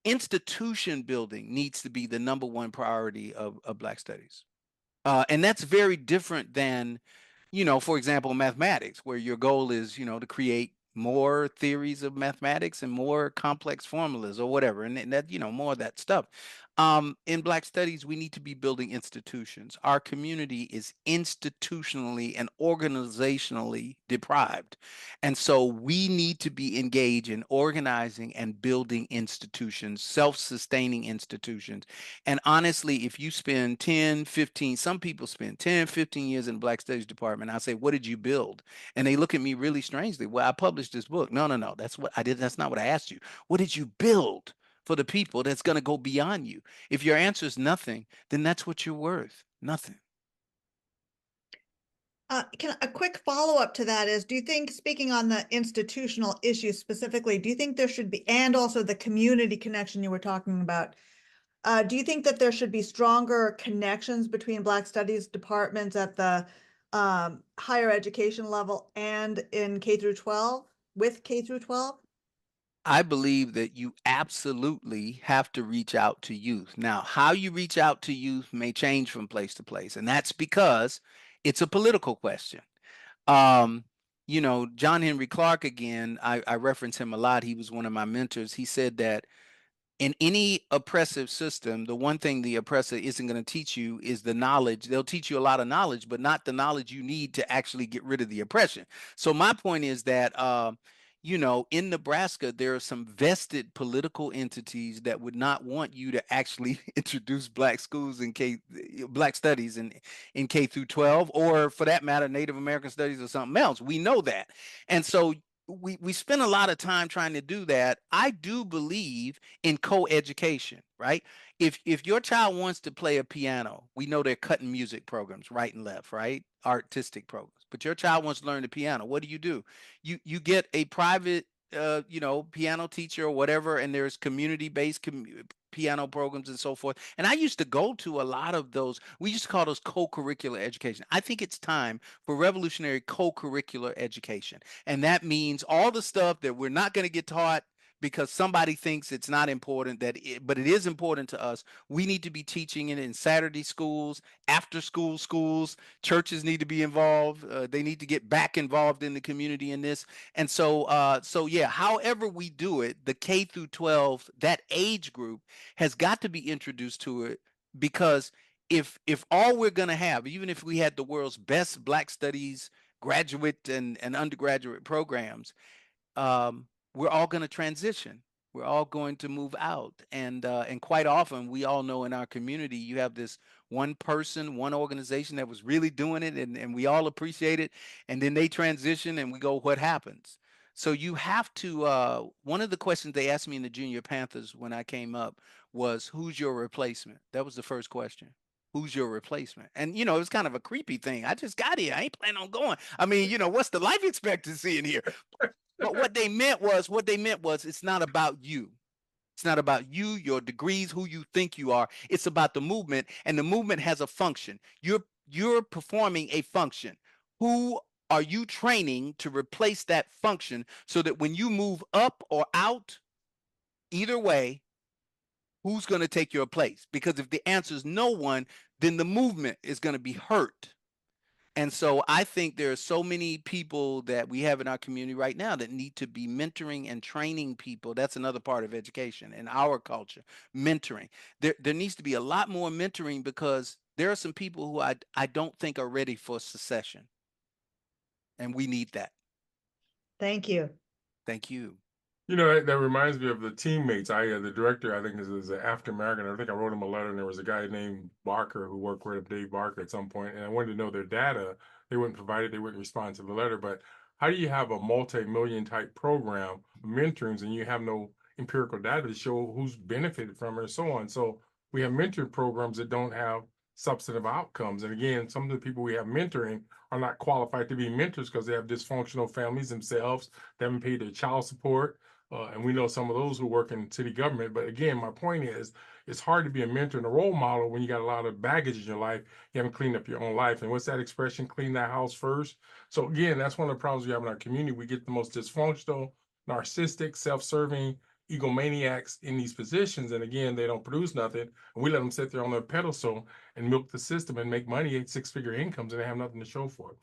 institution building needs to be the number one priority of Black studies. And that's very different than, for example, mathematics, where your goal is, to create more theories of mathematics and more complex formulas or whatever, and that, more of that stuff. In Black studies, we need to be building institutions. Our community is institutionally and organizationally deprived. And so we need to be engaged in organizing and building institutions, self-sustaining institutions. And honestly, if you spend 10, 15, some people spend 10, 15 years in the Black Studies department, I say, what did you build? And they look at me really strangely. Well, I published this book. No. That's what I did. That's not what I asked you. What did you build for the people that's going to go beyond you? If your answer is nothing, then that's what you're worth. Nothing. A quick follow-up to that is, do you think, speaking on the institutional issues specifically, do you think there should be, and also the community connection you were talking about, do you think that there should be stronger connections between Black Studies departments at the higher education level and in K through 12, with K through 12? I believe that you absolutely have to reach out to youth. Now, how you reach out to youth may change from place to place, and that's because it's a political question. Um, John Henry Clark, again, I reference him a lot. He was one of my mentors. He said that in any oppressive system, the one thing the oppressor isn't going to teach you is the knowledge. They'll teach you a lot of knowledge, but not the knowledge you need to actually get rid of the oppression. So my point is that, in Nebraska, there are some vested political entities that would not want you to actually introduce Black schools in Black studies in K through 12, or for that matter, Native American studies or something else. We know that. And so we spend a lot of time trying to do that. I do believe in co-education, right? If your child wants to play a piano, we know they're cutting music programs right and left, right? Artistic programs. But your child wants to learn the piano. What do? You get a private piano teacher or whatever, and there's community-based piano programs and so forth. And I used to go to a lot of those. We used to call those co-curricular education. I think it's time for revolutionary co-curricular education. And that means all the stuff that we're not going to get taught because somebody thinks it's not important, but it is important to us. We need to be teaching it in Saturday schools, after school schools. Churches need to be involved. They need to get back involved in the community in this. And so yeah, however we do it, the K through 12, that age group has got to be introduced to it, because if all we're going to have, even if we had the world's best Black studies graduate and undergraduate programs, we're all going to transition. We're all going to move out. And quite often, we all know in our community, you have this one person, one organization that was really doing it, and we all appreciate it. And then they transition and we go, what happens? So you have to, one of the questions they asked me in the Junior Panthers when I came up was, who's your replacement? That was the first question. Who's your replacement? And, it was kind of a creepy thing. I just got here. I ain't planning on going. I mean, what's the life expectancy in here? But what they meant was, it's not about you. It's not about you, your degrees, who you think you are. It's about the movement, and the movement has a function. You're performing a function. Who are you training to replace that function so that when you move up or out, either way, who's going to take your place? Because if the answer is no one, then the movement is going to be hurt. And so I think there are so many people that we have in our community right now that need to be mentoring and training people. That's another part of education in our culture, mentoring. There needs to be a lot more mentoring because there are some people who I don't think are ready for secession. And we need that. Thank you. Thank you. You know, that reminds me of the teammates. The director, I think, is an African American. I think I wrote him a letter, and there was a guy named Barker who worked with him, Dave Barker, at some point, and I wanted to know their data. They wouldn't provide it. They wouldn't respond to the letter. But how do you have a multi-million type program of mentorings and you have no empirical data to show who's benefited from it and so on? So we have mentoring programs that don't have substantive outcomes. And again, some of the people we have mentoring are not qualified to be mentors because they have dysfunctional families themselves. They haven't paid their child support. And we know some of those who work in city government. But again, my point is, it's hard to be a mentor and a role model when you got a lot of baggage in your life. You haven't cleaned up your own life. And what's that expression? Clean that house first. So again, that's one of the problems we have in our community. We get the most dysfunctional, narcissistic, self-serving egomaniacs in these positions. And again, they don't produce nothing. And we let them sit there on their pedestal and milk the system and make money at six-figure incomes, and they have nothing to show for it.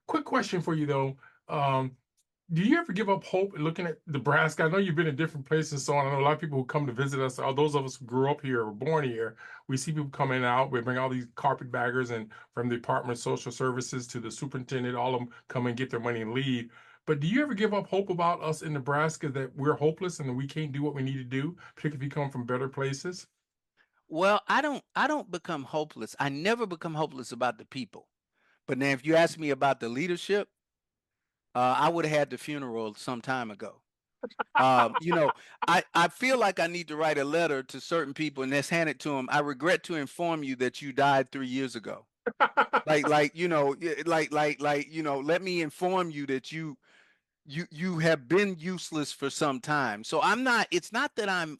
Quick question for you, though. Do you ever give up hope looking at Nebraska? I know you've been in different places and so on. I know a lot of people who come to visit us, all those of us who grew up here or born here, we see people coming out. We bring all these carpetbaggers and from the Department of Social Services to the superintendent, all of them come and get their money and leave. But do you ever give up hope about us in Nebraska that we're hopeless and that we can't do what we need to do, particularly if you come from better places? Well, I don't become hopeless. I never become hopeless about the people. But now if you ask me about the leadership, I would have had the funeral some time ago. You know, I feel like I need to write a letter to certain people and let's hand it to them. I regret to inform you that you died 3 years ago. Let me inform you that you have been useless for some time. So it's not that I'm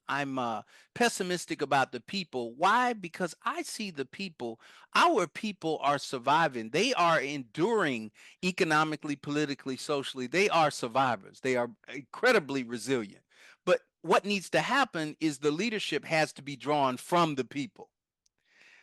pessimistic about the people. Why? Because I see the people, our people are surviving. They are enduring economically, politically, socially. They are survivors. They are incredibly resilient. But what needs to happen is the leadership has to be drawn from the people.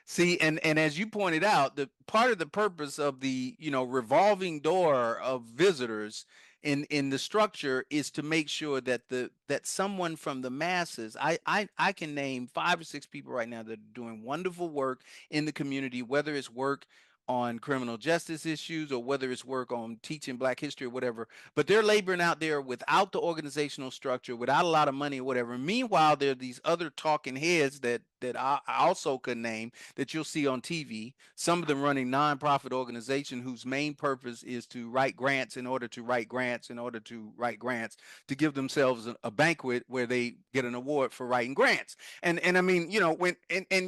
See, and as you pointed out, the part of the purpose of the revolving door of visitors in the structure is to make sure that that someone from the masses, I can name 5 or 6 people right now that are doing wonderful work in the community, whether it's work on criminal justice issues or whether it's work on teaching Black history or whatever, but they're laboring out there without the organizational structure, without a lot of money or whatever. Meanwhile, there are these other talking heads that I also could name that you'll see on TV. Some of them running nonprofit organizations whose main purpose is to write grants in order to write grants in order to write grants to give themselves a banquet where they get an award for writing grants. And I mean, when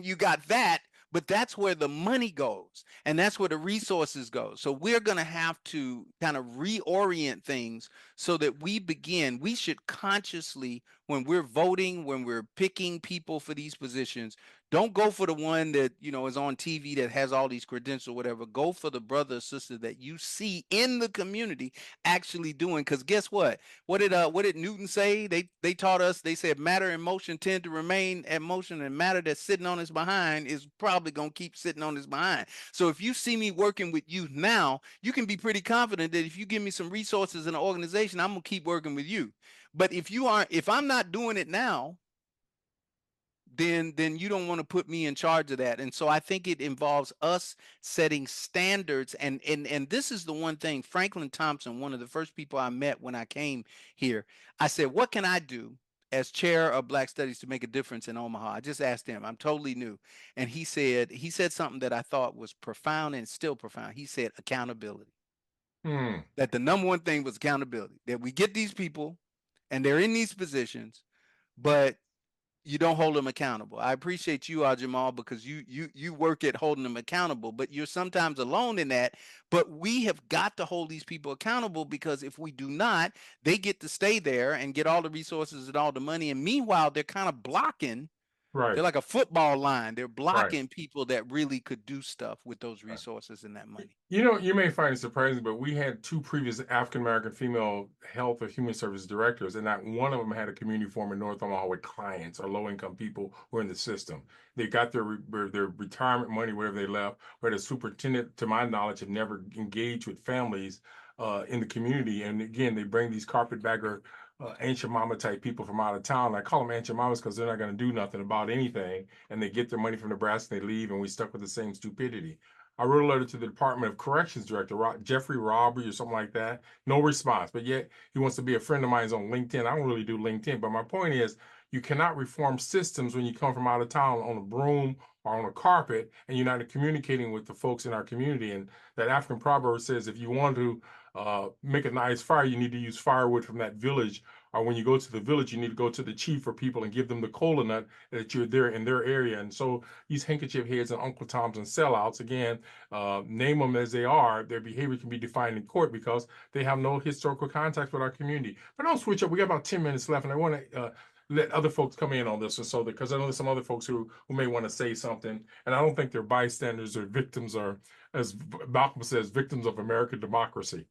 you got that, but that's where the money goes and that's where the resources go. So we're going to have to kind of reorient things so that we should consciously, when we're voting, when we're picking people for these positions, don't go for the one that is on TV that has all these credentials, whatever. Go for the brother or sister that you see in the community actually doing. Because guess what? What did Newton say? They taught us. They said matter and motion tend to remain at motion, and matter that's sitting on his behind is probably gonna keep sitting on his behind. So if you see me working with youth now, you can be pretty confident that if you give me some resources in an organization, I'm gonna keep working with you. But if I'm not doing it now, then you don't want to put me in charge of that. And so I think it involves us setting standards. And this is the one thing, Franklin Thompson, one of the first people I met when I came here, I said, what can I do as chair of Black Studies to make a difference in Omaha? I just asked him. I'm totally new. And he said something that I thought was profound and still profound. He said accountability. That the number one thing was accountability. That we get these people and they're in these positions, but you don't hold them accountable. I appreciate you, Jamal, because you work at holding them accountable, but you're sometimes alone in that. But we have got to hold these people accountable, because if we do not, they get to stay there and get all the resources and all the money. And meanwhile, they're kind of blocking Right. They're like a football line. They're Right. blocking people that really could do stuff with those resources and that money. You know, you may find it surprising, but we had two previous African American female health or human service directors, and not one of them had a community forum in North Omaha with clients or low income people who are in the system. They got their retirement money, wherever they left, where the superintendent, to my knowledge, have never engaged with families in the community. And again, they bring these carpetbagger ancient mama type people from out of town. I call them ancient mamas because they're not going to do nothing about anything, and they get their money from Nebraska, and they leave, and we stuck with the same stupidity. I wrote a letter to the Department of Corrections Director, Jeffrey Robbery or something like that. No response, but yet he wants to be a friend of mine on LinkedIn. I don't really do LinkedIn, but my point is you cannot reform systems when you come from out of town on a broom or on a carpet and you're not communicating with the folks in our community. And that African proverb says if you want to make a nice fire, you need to use firewood from that village. Or when you go to the village, you need to go to the chief or people and give them the cola nut that you're there in their area. And so these handkerchief heads and Uncle Toms and sellouts, again, name them as they are, their behavior can be defined in court because they have no historical contact with our community. But don't switch up. We got about 10 minutes left, and I want to let other folks come in on this, and so because I know there's some other folks who may want to say something, and I don't think they're bystanders or victims, or as Malcolm says, victims of American democracy.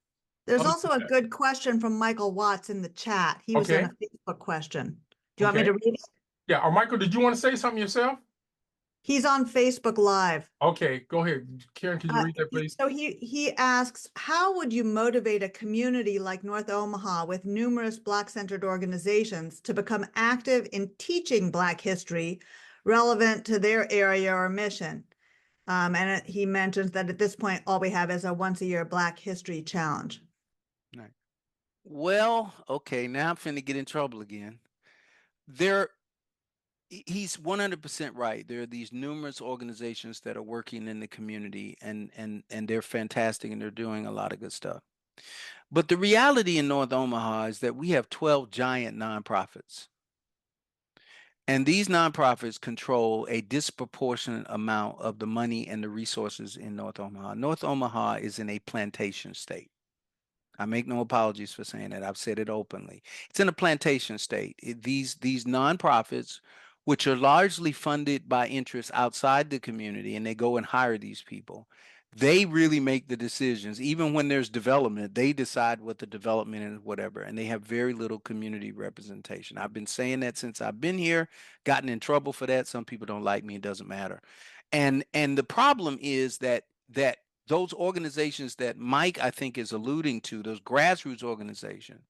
There's also a good question from Michael Watts in the chat. He was in a Facebook question. Do you want me to read it? Yeah. Or Michael, did you want to say something yourself? He's on Facebook Live. Okay, go ahead. Karen, can you read that, please? So he asks, how would you motivate a community like North Omaha with numerous Black-centered organizations to become active in teaching Black history relevant to their area or mission? And he mentions that at this point, all we have is a once-a-year Black History Challenge. Right. Well, okay, now I'm finna get in trouble again. He's 100% right. There are these numerous organizations that are working in the community, and they're fantastic, and they're doing a lot of good stuff. But the reality in North Omaha is that we have 12 giant nonprofits. And these nonprofits control a disproportionate amount of the money and the resources in North Omaha. North Omaha is in a plantation state. I make no apologies for saying that. I've said it openly. It's in a plantation state. These nonprofits, which are largely funded by interests outside the community, and they go and hire these people, they really make the decisions. Even when there's development, they decide what the development is, whatever, and they have very little community representation. I've been saying that since I've been here, gotten in trouble for that. Some people don't like me, it doesn't matter. And the problem is that those organizations that Mike, I think, is alluding to, those grassroots organizations,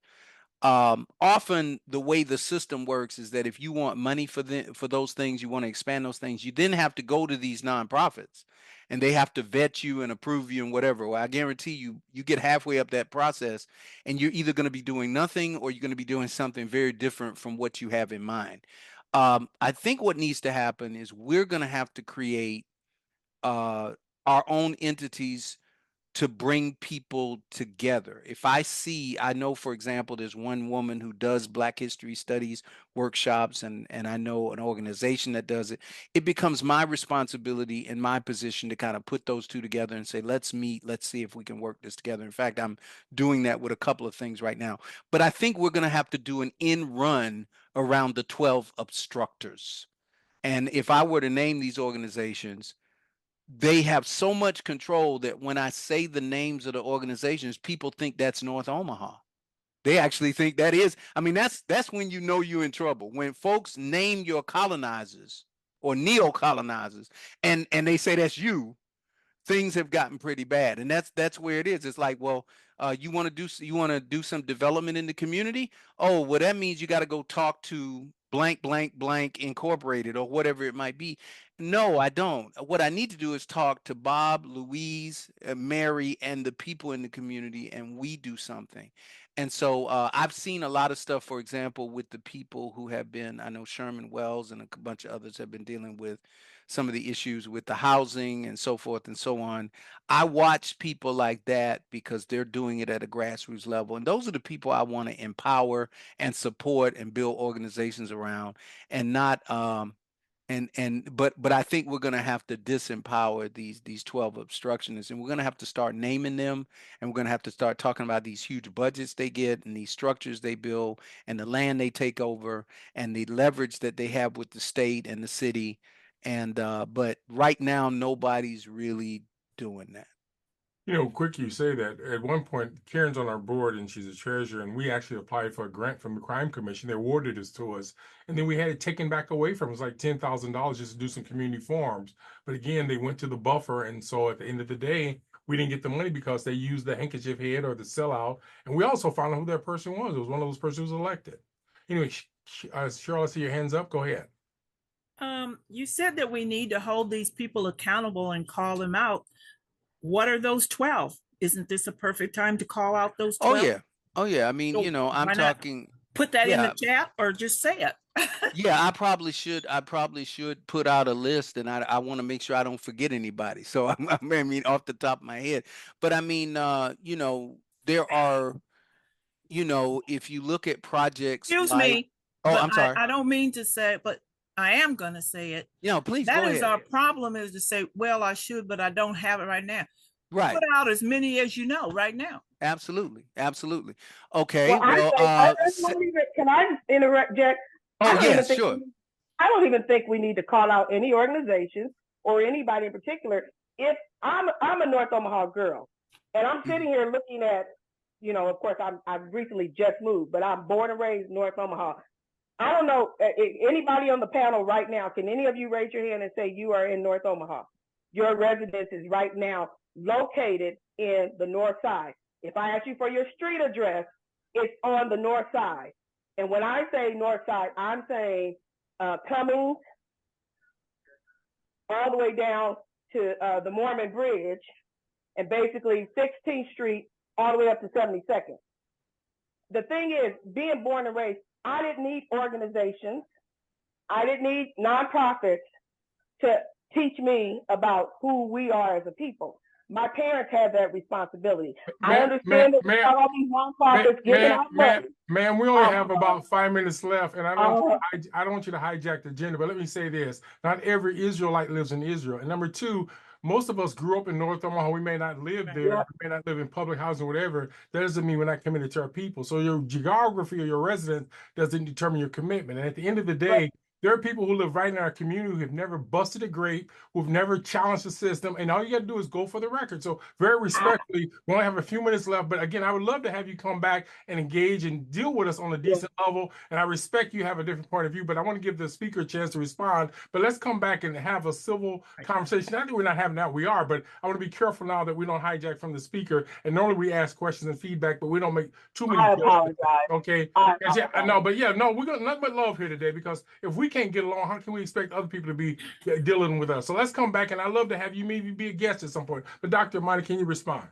often the way the system works is that if you want money for those things, you want to expand those things, you then have to go to these nonprofits, and they have to vet you and approve you and whatever. Well, I guarantee you get halfway up that process, and you're either going to be doing nothing or you're going to be doing something very different from what you have in mind. I think what needs to happen is we're going to have to create our own entities to bring people together. If I know, for example, there's one woman who does Black History Studies workshops, and I know an organization that does it, it becomes my responsibility and my position to kind of put those two together and say, let's meet, let's see if we can work this together. In fact, I'm doing that with a couple of things right now. But I think we're going to have to do an end run around the 12 obstructors. And if I were to name these organizations, they have so much control that when I say the names of the organizations, people think that's North Omaha. They actually think that is. I mean, that's when you know you're in trouble. When folks name your colonizers or neo-colonizers and they say that's you, things have gotten pretty bad. And that's where it is. It's like, well, you want to do some development in the community? Oh, well, that means you got to go talk to blank, blank, blank incorporated or whatever it might be. No, I don't. What I need to do is talk to Bob, Louise, Mary, and the people in the community, and we do something. And so I've seen a lot of stuff, for example, with the people who have been, I know Sherman Wells and a bunch of others have been dealing with some of the issues with the housing and so forth and so on. I watch people like that because they're doing it at a grassroots level. And those are the people I want to empower and support and build organizations around, and not But I think we're going to have to disempower these 12 obstructionists, and we're going to have to start naming them, and we're going to have to start talking about these huge budgets they get and these structures they build and the land they take over and the leverage that they have with the state and the city. And but right now nobody's really doing that. You know, quick you say that. At one point, Karen's on our board and she's a treasurer, and we actually applied for a grant from the Crime Commission. They awarded this to us, and then we had it taken back away from us, like $10,000 just to do some community forums. But again, they went to the buffer, and so at the end of the day, we didn't get the money because they used the handkerchief head or the sellout. And we also found out who that person was. It was one of those persons who was elected. Anyway, Cheryl, I see your hands up. Go ahead. You said that we need to hold these people accountable and call them out. What are those 12? Isn't this a perfect time to call out those 12? Oh yeah. Oh yeah. I mean, So you know, I'm why not talking. Put that in Yeah. the chat or just say it. Yeah, I probably should put out a list, and I want to make sure I don't forget anybody. So I mean, off the top of my head, but I mean, you know, there are, you know, if you look at projects Excuse like, me, oh, but I'm sorry. I don't mean to say, but I am going to say it. You know, please That go is ahead. our problem, is to say, well, I should, but I don't have it right now. Right. Put out as many as you know right now. Absolutely. Absolutely. Okay. Well, Well, can I interject? oh yes, sure. I don't even think we need to call out any organizations or anybody in particular. If I'm a North Omaha girl, and I'm sitting here looking at, you know, of course I've recently just moved, but I'm born and raised North Omaha. I don't know, anybody on the panel right now, can any of you raise your hand and say you are in North Omaha? Your residence is right now located in the north side. If I ask you for your street address, it's on the north side. And when I say north side, I'm saying Cummings all the way down to the Mormon Bridge, and basically 16th Street all the way up to 72nd. The thing is, being born and raised, I didn't need organizations. I didn't need nonprofits to teach me about who we are as a people. My parents had that responsibility. I understand that we have all these nonprofits giving out money. Ma'am, we only have about 5 minutes left, and I don't want you to hijack the agenda, but let me say this. Not every Israelite lives in Israel. And number two, most of us grew up in North Omaha. We may not live there, we may not live in public housing or whatever. That doesn't mean we're not committed to our people. So your geography or your residence doesn't determine your commitment. And at the end of the day, there are people who live right in our community who have never busted a grape, who've never challenged the system, and all you got to do is go for the record. So very respectfully, we only have a few minutes left, but again, I would love to have you come back and engage and deal with us on a decent level, and I respect you have a different point of view, but I want to give the speaker a chance to respond, but let's come back and have a civil conversation. I think we're not having that, we are, but I want to be careful now that we don't hijack from the speaker, and normally we ask questions and feedback, but we don't make too many judgments, okay? No, but yeah, no, we're going to nothing but love here today, because if we can't get along, how can we expect other people to be dealing with us? So let's come back, and I'd love to have you maybe be a guest at some point. But Dr. Imani, can you respond?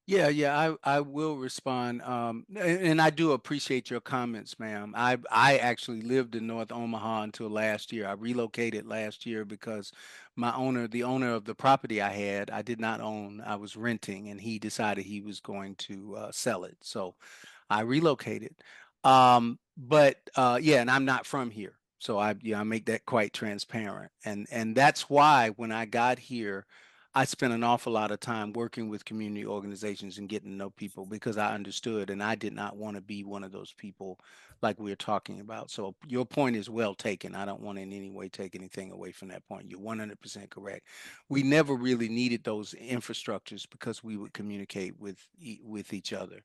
Yeah, I will respond. And I do appreciate your comments, ma'am. I actually lived in North Omaha until last year. I relocated last year because the owner of the property I had, I did not own. I was renting, and he decided he was going to sell it. So I relocated. But yeah, and I'm not from here. So I make that quite transparent. And that's why when I got here, I spent an awful lot of time working with community organizations and getting to know people, because I understood, and I did not want to be one of those people like we're talking about. So your point is well taken. I don't want to in any way take anything away from that point. You're 100% correct. We never really needed those infrastructures because we would communicate with each other.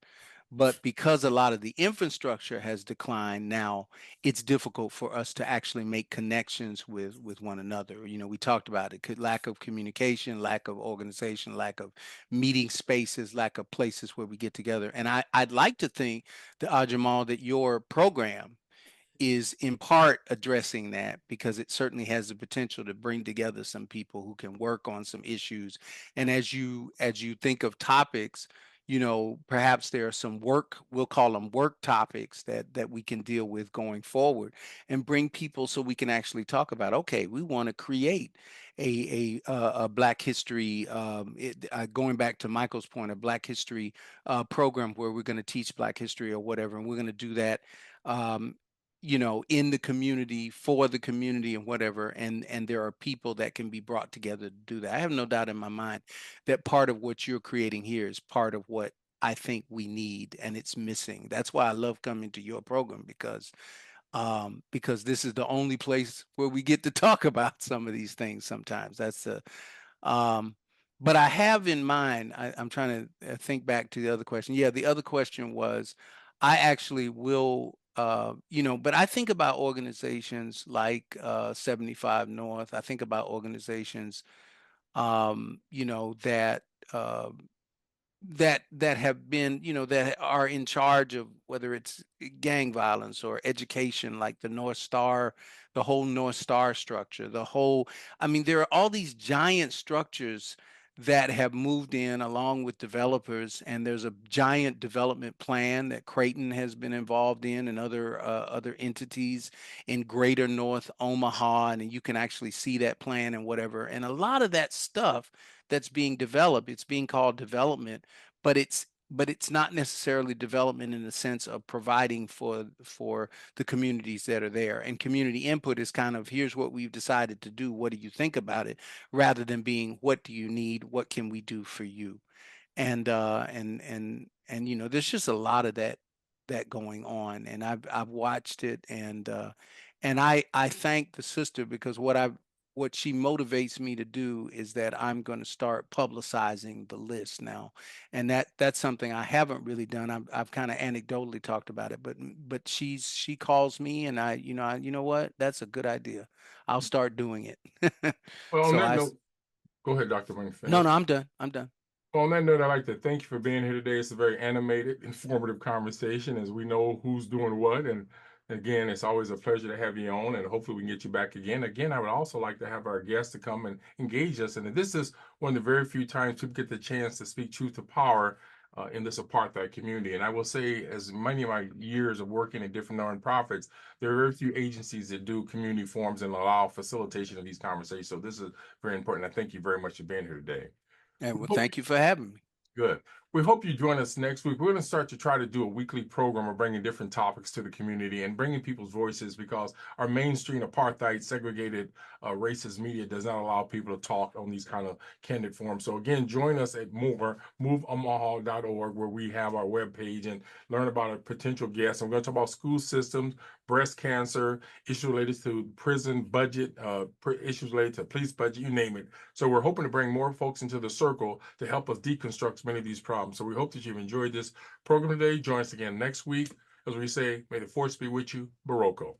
But because a lot of the infrastructure has declined now, it's difficult for us to actually make connections with one another. You know, we talked about it, lack of communication, lack of organization, lack of meeting spaces, lack of places where we get together. And I'd like to think, Jamal, that your program is in part addressing that, because it certainly has the potential to bring together some people who can work on some issues. And as you think of topics, you know, perhaps there are some we'll call them work topics that we can deal with going forward, and bring people so we can actually talk about, okay, we want to create a Black History, going back to Michael's point, a Black History program where we're going to teach Black history or whatever, and we're going to do that you know, in the community, for the community and whatever. And there are people that can be brought together to do that. I have no doubt in my mind that part of what you're creating here is part of what I think we need, and it's missing. That's why I love coming to your program, because this is the only place where we get to talk about some of these things sometimes. That's the um, but I have in mind, I'm trying to think back to the other question. Yeah, the other question was, I actually will, you know, but I think about organizations like 75 North. I think about organizations, you know, uh, that have been, you know, that are in charge of whether it's gang violence or education, like the North Star, the whole North Star structure, the whole, I mean, there are all these giant structures that have moved in along with developers, and there's a giant development plan that Creighton has been involved in, and other entities in greater North Omaha, and you can actually see that plan and whatever. And a lot of that stuff that's being developed, it's being called development, but it's not necessarily development in the sense of providing for the communities that are there. And community input is kind of, here's what we've decided to do, what do you think about it, rather than being, what do you need, what can we do for you. And you know, there's just a lot of that going on, and I've watched it. And I thank the sister, because what she motivates me to do is that I'm going to start publicizing the list now. And that's something I haven't really done. I've kind of anecdotally talked about it, but she calls me, and you know what, that's a good idea, I'll start doing it. Well, on So that note, go ahead, Dr. Wayne, no, finish. no, I'm done. Well, on that note, I'd like to thank you for being here today. It's a very animated, informative conversation as we know who's doing what. And again, it's always a pleasure to have you on, and hopefully we can get you back again. Again, I would also like to have our guests to come and engage us. And this is one of the very few times people get the chance to speak truth to power in this apartheid community. And I will say, as many of my years of working in different nonprofits, there are very few agencies that do community forums and allow facilitation of these conversations. So this is very important. I thank you very much for being here today. And well, thank you for having me. Good. We hope you join us next week. We're going to start to try to do a weekly program of bringing different topics to the community and bringing people's voices, because our mainstream apartheid segregated racist media does not allow people to talk on these kind of candid forums. So again, join us at moveomaha.org, where we have our webpage, and learn about our potential guests. And we're going to talk about school systems, breast cancer, issues related to prison budget, issues related to police budget, you name it. So we're hoping to bring more folks into the circle to help us deconstruct many of these problems. So we hope that you've enjoyed this program today. Join us again next week. As we say, may the force be with you. Baroko.